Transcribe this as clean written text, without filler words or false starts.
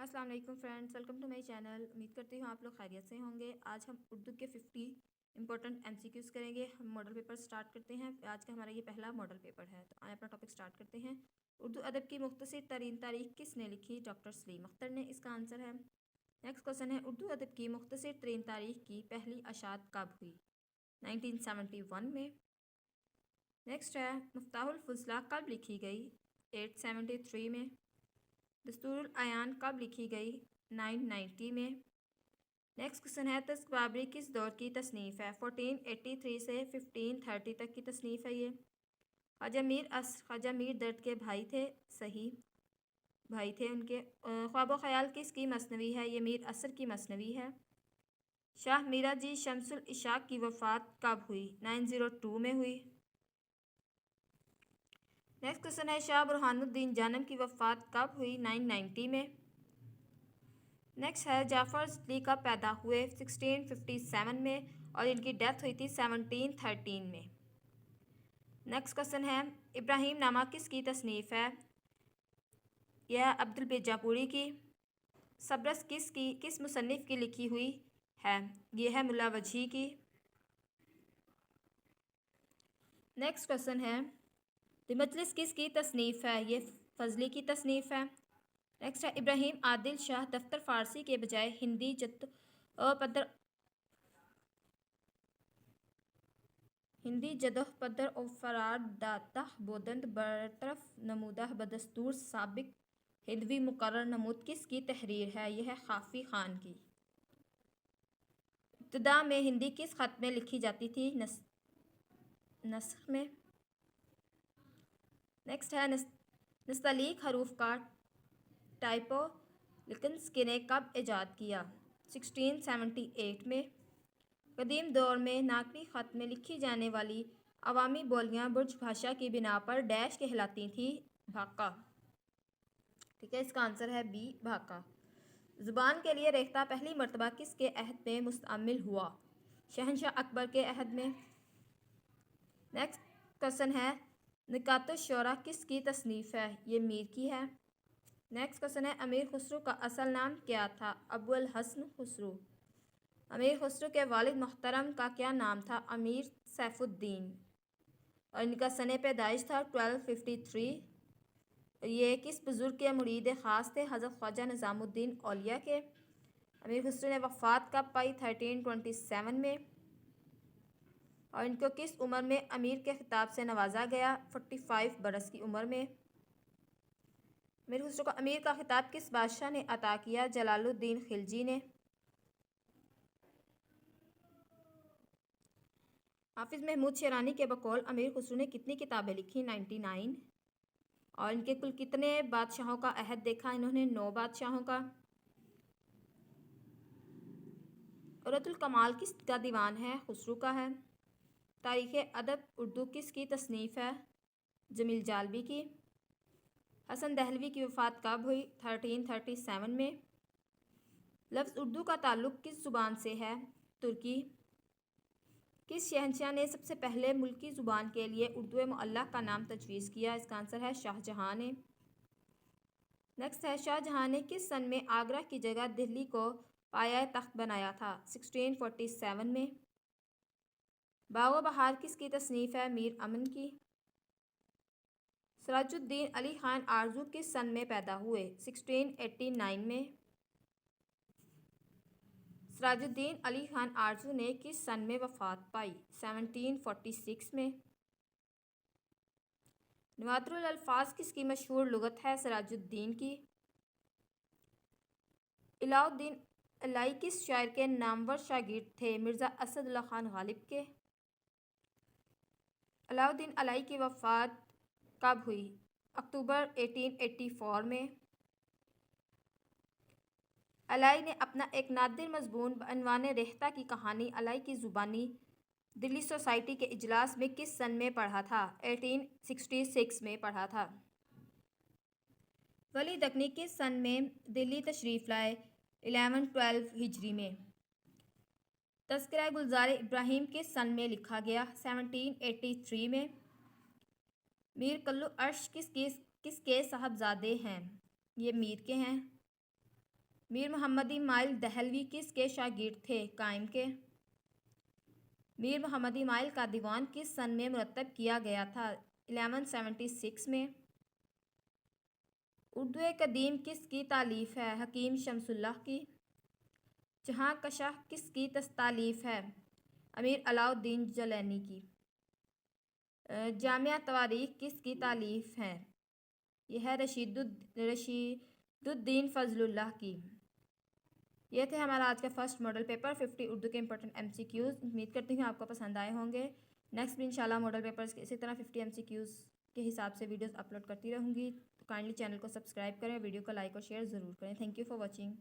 अस्सलाम वालेकुम friends, welcome to my channel. उम्मीद करती हूँ आप लोग खैरियत से होंगे। आज हम उर्दू के 50 इंपॉर्टेंट एमसीक्यूज़ करेंगे। हम मॉडल पेपर स्टार्ट करते हैं। आज का हमारा ये पहला मॉडल पेपर है, तो आए अपना टॉपिक स्टार्ट करते हैं। उर्दू अदब की मुख्तसर तरीन तारीख किसने लिखी? डॉक्टर सलीम अख्तर ने। इसका आंसर है। नेक्स्ट क्वेश्चन है, उर्दू अदब की मुख्तसर तरीन तारीख की पहली अशात कब हुई? 1971 में। नेक्स्ट है, मुफ्ताहुल फुज़ला कब लिखी गई? 873 में। दस्तूरुल अयान कब लिखी गई? 990 में। नेक्स्ट क्वेश्चन है, तस्क बाबरी किस दौर की तसनीफ़ है? 1483 से 1530 तक की तसनीफ़ है ये। ख्वाजा मीर दर्द के भाई थे, सही भाई थे उनके। ख्वाब ख्याल किसकी मसनवी है? ये मीर असर की मसनवी है। शाह मीरा जी शमसुल इशाक की वफ़ात कब हुई? 902 में हुई। नेक्स्ट क्वेश्चन है, शाह बुरहानुद्दीन जानम की वफ़ात कब हुई? 990 में। नेक्स्ट है, जाफ़र अली कब पैदा हुए? 1657 में और इनकी डेथ हुई थी 1713 में। नेक्स्ट क्वेश्चन है, इब्राहिम नामा किसकी तसनीफ़ है? यह अब्दुल बेजापुरी की। सब्रस किस मुसन्निफ़ की लिखी हुई है? यह है मुल्ला वजही की। नेक्स्ट क्वेश्चन है, द मजलिस किसकी तसनीफ़ है? ये फजली की तसनीफ़ है। नेक्स्ट है, इब्राहिम आदिल शाह दफ्तर फ़ारसी के बजाय हिंदी जदोह पदर और फरार दाता बोदंद बरतरफ नमूदा बदस्तूर साबिक हिंदवी मुकर्रर नमूद किसकी तहरीर है? यह है खाफ़ी खान की। इब्तिदा में हिंदी किस ख़त में लिखी जाती थी? नस्ख में। नेक्स्ट है, नस्तलीक हरूफ का टाइपो लिकन्स ने कब ईजाद किया? 1678 में। कदीम दौर में नागरी ख़त में लिखी जाने वाली अवामी बोलियाँ बुर्ज भाषा की बिना पर डैश कहलाती थी? भाका। ठीक है, इसका आंसर है बी, भाका। ज़ुबान के लिए रेख्ता पहली मरतबा किसके अहद में मुस्तअमिल हुआ? शहनशाह अकबर के अहद में। नेक्स्ट क्वेश्चन है, निकातुश्शोरा किसकी तसनीफ़ है? ये मीर की है। नेक्स्ट क्वेश्चन है, अमीर खुसरो का असल नाम क्या था? अबुल हसन खुसरो। अमीर खुसरो के वालिद मोहतरम का क्या नाम था? अमीर सैफुद्दीन। और इनका सने पैदाइश था 1253। ये किस बुज़ुर्ग के मुरीद ख़ास थे? हज़रत ख्वाजा निज़ामुद्दीन औलिया के। अमीर खुसरो ने वफ़ात कब पाई? 1327 में। और इनको किस उम्र में अमीर के खिताब से नवाजा गया? 45 बरस की उम्र में। अमीर खुसरो को अमीर का खिताब किस बादशाह ने अता किया? जलालुद्दीन खिलजी ने। हाफिज़ महमूद शेरानी के बकौल अमीर खुसरो ने कितनी किताबें लिखी? 99। और इनके कुल कितने बादशाहों का अहद देखा इन्होंने? 9 बादशाहों का। औरतुल कमाल किसका दीवान है? खुसरो का है। तारीख़ अदब उर्दू किसकी तसनीफ़ है? जमील जालबी की। हसन दहलवी की वफ़ात कब हुई? 1337 में। लफ्ज़ उर्दू का ताल्लुक़ किस ज़ुबान से है? तुर्की। किस शहंशाह ने सबसे पहले मुल्की ज़ुबान के लिए उर्दू मुअल्लक़ का नाम तजवीज़ किया? इसका आंसर है शाहजहाँ ने। नेक्स्ट है, शाहजहाँ ने किस सन में आगरा की जगह दिल्ली को पाया तख्त बनाया था? 1647 में। बाग़ बहार किसकी तसनीफ़ है? मीर अमन की। सिराजुद्दीन अली ख़ान आरज़ू किस सन में पैदा हुए? 1689 में। सिराजुद्दीन अली ख़ान आरज़ू ने किस सन में वफ़ात पाई? 1746 में। नवादरुल अल्फ़ाज़ किसकी मशहूर लुग़त है? सिराजुद्दीन की। अलाउद्दीन अलाई किस शायर के नामवर शागिर्द थे? मिर्ज़ा असदुल्ला ख़ान गालिब के। अलाउद्दीन अलाई की वफ़ात कब हुई? अक्टूबर 1884 में। अलाई ने अपना एक नादिर मज़मून बअनवाने रेख्ता की कहानी अलाई की ज़ुबानी दिल्ली सोसाइटी के इजलास में किस सन में पढ़ा था? 1866 में पढ़ा था। वली दक्नी किस सन में दिल्ली तशरीफ़ लाए? 1112 हिजरी में। तज़किरा गुलज़ार इब्राहिम किस सन में लिखा गया? 1783 में। मीर कल्लू अर्श किसके साहबजादे हैं? ये मीर के हैं। मीर मोहम्मद इस्माइल दहलवी किसके शागिर्द थे? काइम के। मीर मोहम्मद इस्माइल का दीवान किस सन में मुरतब किया गया था? 1176 में। उर्दू कदीम किसकी तालीफ़ है? हकीम शमसुल्लाह की। जहाँ कशाह किसकी तालीफ़ है? अमीर अलाउद्दीन जलैनी की। जामिया तवारीख़ किसकी तालीफ़ है? यह है रशीदुद्दीन फ़ज़लुल्लाह की। ये थे हमारा आज का फर्स्ट मॉडल पेपर 50 उर्दू के इंपॉर्टेंट MCQs। उम्मीद करती हूँ आपको पसंद आए होंगे। नेक्स्ट भी इंशाल्लाह मॉडल पेपर्स के इसी तरह 50 MCQs के हिसाब से वीडियोस अपलोड करती रहूँगी। तो काइंडली चैनल को सब्सक्राइब करें, वीडियो को लाइक और शेयर ज़रूर करें। Thank you for watching.